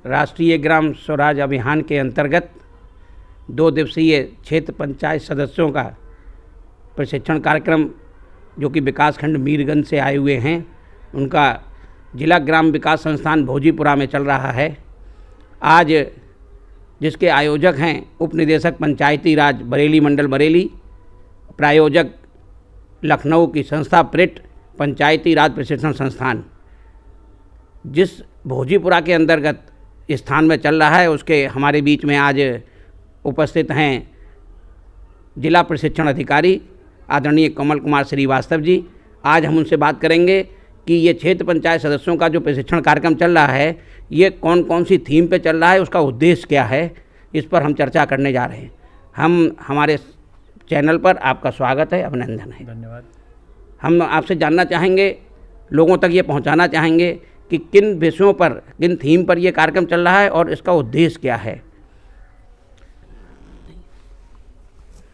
राष्ट्रीय ग्राम स्वराज अभियान के अंतर्गत 2 दिवसीय क्षेत्र पंचायत सदस्यों का प्रशिक्षण कार्यक्रम जो कि विकासखंड मीरगंज से आए हुए हैं, उनका जिला ग्राम विकास संस्थान भोजीपुरा में चल रहा है। आज जिसके आयोजक हैं उप निदेशक पंचायती राज बरेली मंडल बरेली, प्रायोजक लखनऊ की संस्था प्रिट पंचायती राज प्रशिक्षण संस्थान, जिस भोजीपुरा के अंतर्गत स्थान में चल रहा है, उसके हमारे बीच में आज उपस्थित हैं जिला प्रशिक्षण अधिकारी आदरणीय कमल कुमार श्रीवास्तव जी। आज हम उनसे बात करेंगे कि ये क्षेत्र पंचायत सदस्यों का जो प्रशिक्षण कार्यक्रम चल रहा है, ये कौन कौन सी थीम पे चल रहा है, उसका उद्देश्य क्या है, इस पर हम चर्चा करने जा रहे हैं। हम हमारे चैनल पर आपका स्वागत है, अभिनंदन है। धन्यवाद। हम आपसे जानना चाहेंगे, लोगों तक ये पहुंचाना चाहेंगे कि किन विषयों पर, किन थीम पर ये कार्यक्रम चल रहा है और इसका उद्देश्य क्या है।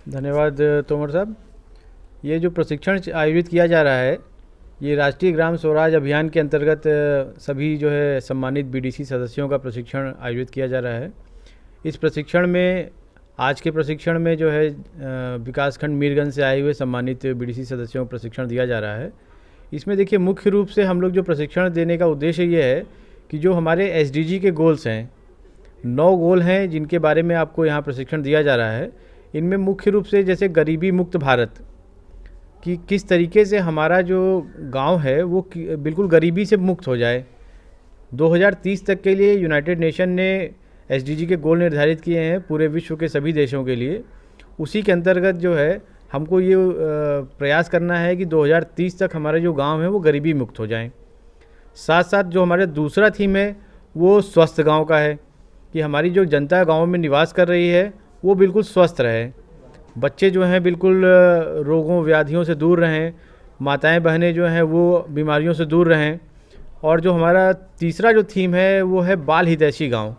धन्यवाद तोमर साहब। ये जो प्रशिक्षण आयोजित किया जा रहा है, ये राष्ट्रीय ग्राम स्वराज अभियान के अंतर्गत सभी जो है सम्मानित बीडीसी सदस्यों का प्रशिक्षण आयोजित किया जा रहा है। इस प्रशिक्षण में, आज के प्रशिक्षण में जो है विकासखंड मीरगंज से आए हुए सम्मानित बीडीसी सदस्यों को प्रशिक्षण दिया जा रहा है। इसमें देखिए, मुख्य रूप से हम लोग जो प्रशिक्षण देने का उद्देश्य ये है कि जो हमारे एसडीजी के गोल्स हैं, 9 गोल हैं जिनके बारे में आपको यहाँ प्रशिक्षण दिया जा रहा है। इनमें मुख्य रूप से जैसे गरीबी मुक्त भारत, कि किस तरीके से हमारा जो गांव है वो बिल्कुल गरीबी से मुक्त हो जाए। 2030 तक के लिए यूनाइटेड नेशन ने एसडीजी के गोल निर्धारित किए हैं पूरे विश्व के सभी देशों के लिए। उसी के अंतर्गत जो है हमको ये प्रयास करना है कि 2030 तक हमारे जो गांव है वो गरीबी मुक्त हो जाएं। साथ साथ जो हमारा दूसरा थीम है वो स्वस्थ गांव का है, कि हमारी जो जनता गांव में निवास कर रही है वो बिल्कुल स्वस्थ रहे, बच्चे जो हैं बिल्कुल रोगों व्याधियों से दूर रहें, माताएं बहनें जो हैं वो बीमारियों से दूर रहें। और जो हमारा तीसरा जो थीम है वो है बाल हितैषी गांव।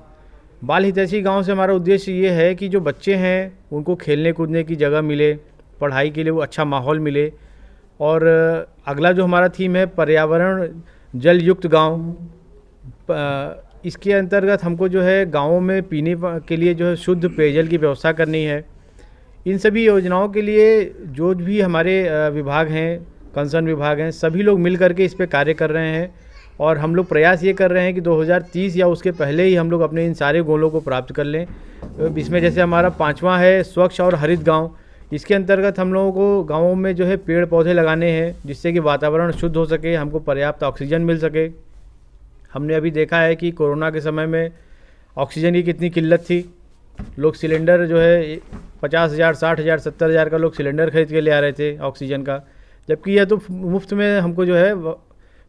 बाल हितैषी गांव से हमारा उद्देश्य ये है कि जो बच्चे हैं उनको खेलने कूदने की जगह मिले, पढ़ाई के लिए वो अच्छा माहौल मिले। और अगला जो हमारा थीम है पर्यावरण जल युक्त गाँव। इसके अंतर्गत हमको जो है गाँवों में पीने के लिए जो है शुद्ध पेयजल की व्यवस्था करनी है। इन सभी योजनाओं के लिए जो भी हमारे विभाग हैं, कंसर्न विभाग हैं, सभी लोग मिल करके इस पे कार्य कर रहे हैं। और हम लोग प्रयास ये कर रहे हैं कि 2030 या उसके पहले ही हम लोग अपने इन सारे गोलों को प्राप्त कर लें। इसमें जैसे हमारा 5वां है स्वच्छ और हरित गांव। इसके अंतर्गत हम लोगों को गाँवों में जो है पेड़ पौधे लगाने हैं जिससे कि वातावरण शुद्ध हो सके, हमको पर्याप्त ऑक्सीजन मिल सके। हमने अभी देखा है कि कोरोना के समय में ऑक्सीजन की कितनी किल्लत थी। लोग सिलेंडर जो है 50,000, 60,000, 70,000 का लोग सिलेंडर खरीद के ले आ रहे थे ऑक्सीजन का, जबकि यह तो मुफ्त में हमको जो है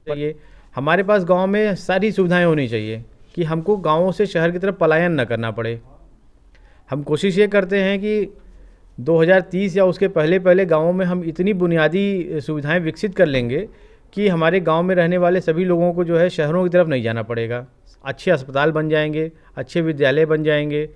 चाहिए। हमारे पास गांव में सारी सुविधाएं होनी चाहिए कि हमको गांवों से शहर की तरफ पलायन न करना पड़े। हम कोशिश ये करते हैं कि 2030 या उसके पहले गाँवों में हम इतनी बुनियादी सुविधाएँ विकसित कर लेंगे कि हमारे गाँव में रहने वाले सभी लोगों को जो है शहरों की तरफ नहीं जाना पड़ेगा। अच्छे अस्पताल बन जाएंगे, अच्छे विद्यालय बन जाएंगे।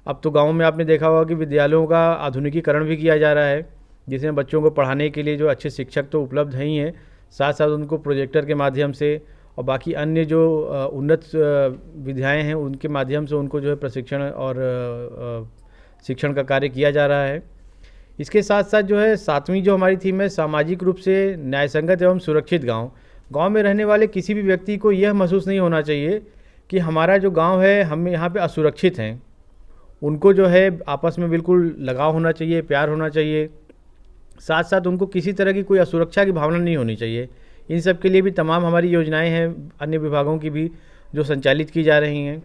अब तो गाँव में आपने देखा होगा कि विद्यालयों का आधुनिकीकरण भी किया जा रहा है, जिसमें बच्चों को पढ़ाने के लिए जो अच्छे शिक्षक तो उपलब्ध हैं ही हैं, साथ साथ उनको प्रोजेक्टर के माध्यम से और बाकी अन्य जो उन्नत विधाएँ हैं उनके माध्यम से उनको जो है प्रशिक्षण और शिक्षण का कार्य किया जा रहा है। इसके साथ साथ जो है 7वीं जो हमारी थीम है सामाजिक रूप से न्यायसंगत एवं सुरक्षित गाँव। गाँव में रहने वाले किसी भी व्यक्ति को यह महसूस नहीं होना चाहिए कि हमारा जो गाँव है हम यहाँ पर असुरक्षित हैं। उनको जो है आपस में बिल्कुल लगाव होना चाहिए, प्यार होना चाहिए। साथ साथ उनको किसी तरह की कोई असुरक्षा की भावना नहीं होनी चाहिए। इन सब के लिए भी तमाम हमारी योजनाएं हैं अन्य विभागों की भी जो संचालित की जा रही हैं।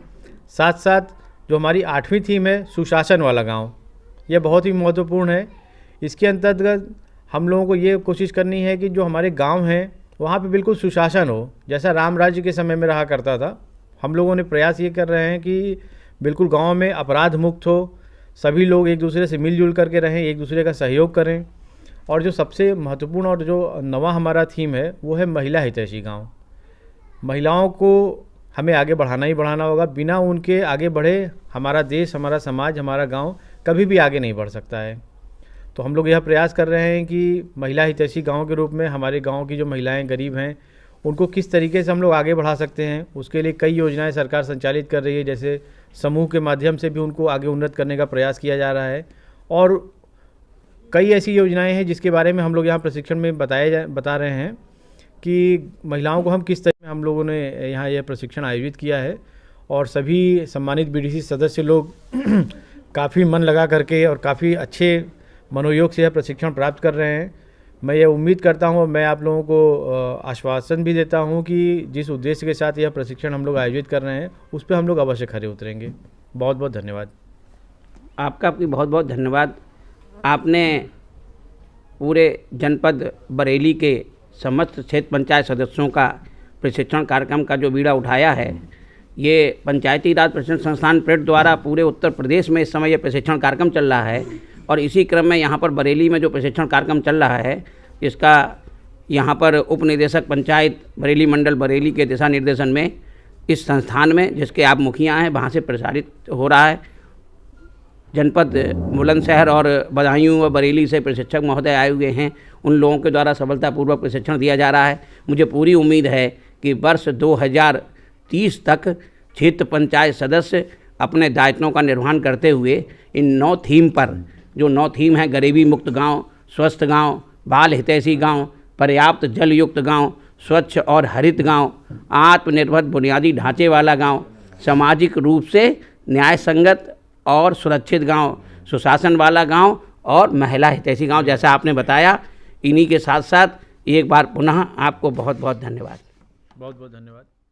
साथ साथ जो हमारी 8वीं थीम है सुशासन वाला गांव, यह बहुत ही महत्वपूर्ण है। इसके अंतर्गत हम लोगों को ये कोशिश करनी है कि जो हमारे गाँव हैं वहाँ पर बिल्कुल सुशासन हो, जैसा राम राज्य के समय में रहा करता था। हम लोगों ने प्रयास ये कर रहे हैं कि बिल्कुल गांव में अपराध मुक्त हो, सभी लोग एक दूसरे से मिलजुल करके रहें, एक दूसरे का सहयोग करें। और जो सबसे महत्वपूर्ण और जो नवा हमारा थीम है वो है महिला हितैषी गांव। महिलाओं को हमें आगे बढ़ाना ही बढ़ाना होगा। बिना उनके आगे बढ़े हमारा देश, हमारा समाज, हमारा गांव कभी भी आगे नहीं बढ़ सकता है। तो हम लोग यह प्रयास कर रहे हैं कि महिला हितैषी गांव के रूप में हमारे गांव की जो महिलाएं गरीब हैं उनको किस तरीके से हम लोग आगे बढ़ा सकते हैं, उसके लिए कई योजनाएं सरकार संचालित कर रही है। जैसे समूह के माध्यम से भी उनको आगे उन्नत करने का प्रयास किया जा रहा है, और कई ऐसी योजनाएं हैं जिसके बारे में हम लोग यहाँ प्रशिक्षण में बता रहे हैं कि महिलाओं को हम किस तरह हम लोगों ने यहाँ यह प्रशिक्षण आयोजित किया है। और सभी सम्मानित बीडीसी सदस्य लोग काफ़ी मन लगा करके और काफ़ी अच्छे मनोयोग से यह प्रशिक्षण प्राप्त कर रहे हैं। मैं ये उम्मीद करता हूँ, मैं आप लोगों को आश्वासन भी देता हूँ कि जिस उद्देश्य के साथ यह प्रशिक्षण हम लोग आयोजित कर रहे हैं उस पर हम लोग अवश्य खरे उतरेंगे। बहुत बहुत धन्यवाद। आपका भी बहुत बहुत धन्यवाद। आपने पूरे जनपद बरेली के समस्त क्षेत्र पंचायत सदस्यों का प्रशिक्षण कार्यक्रम का जो बीड़ा उठाया है, ये पंचायती राज प्रशिक्षण संस्थान प्रेट द्वारा पूरे उत्तर प्रदेश में इस समय ये प्रशिक्षण कार्यक्रम चल रहा है, और इसी क्रम में यहाँ पर बरेली में जो प्रशिक्षण कार्यक्रम चल रहा है, इसका यहाँ पर उप निदेशक पंचायत बरेली मंडल बरेली के दिशा निर्देशन में इस संस्थान में, जिसके आप मुखिया हैं, वहाँ से प्रसारित हो रहा है। जनपद बुलंदशहर और बदायूं व बरेली से प्रशिक्षक महोदय आए हुए हैं, उन लोगों के द्वारा सफलतापूर्वक प्रशिक्षण दिया जा रहा है। मुझे पूरी उम्मीद है कि वर्ष 2030 तक क्षेत्र पंचायत सदस्य अपने दायित्वों का निर्वहन करते हुए इन 9 थीम पर, जो 9 थीम हैं, गरीबी मुक्त गांव, स्वस्थ गांव, बाल हितैषी गांव, पर्याप्त जल युक्त गांव, स्वच्छ और हरित गांव, आत्मनिर्भर बुनियादी ढांचे वाला गांव, सामाजिक रूप से न्याय संगत और सुरक्षित गांव, सुशासन वाला गांव और महिला हितैषी गांव, जैसा आपने बताया। इन्हीं के साथ साथ एक बार पुनः आपको बहुत बहुत धन्यवाद। बहुत बहुत धन्यवाद।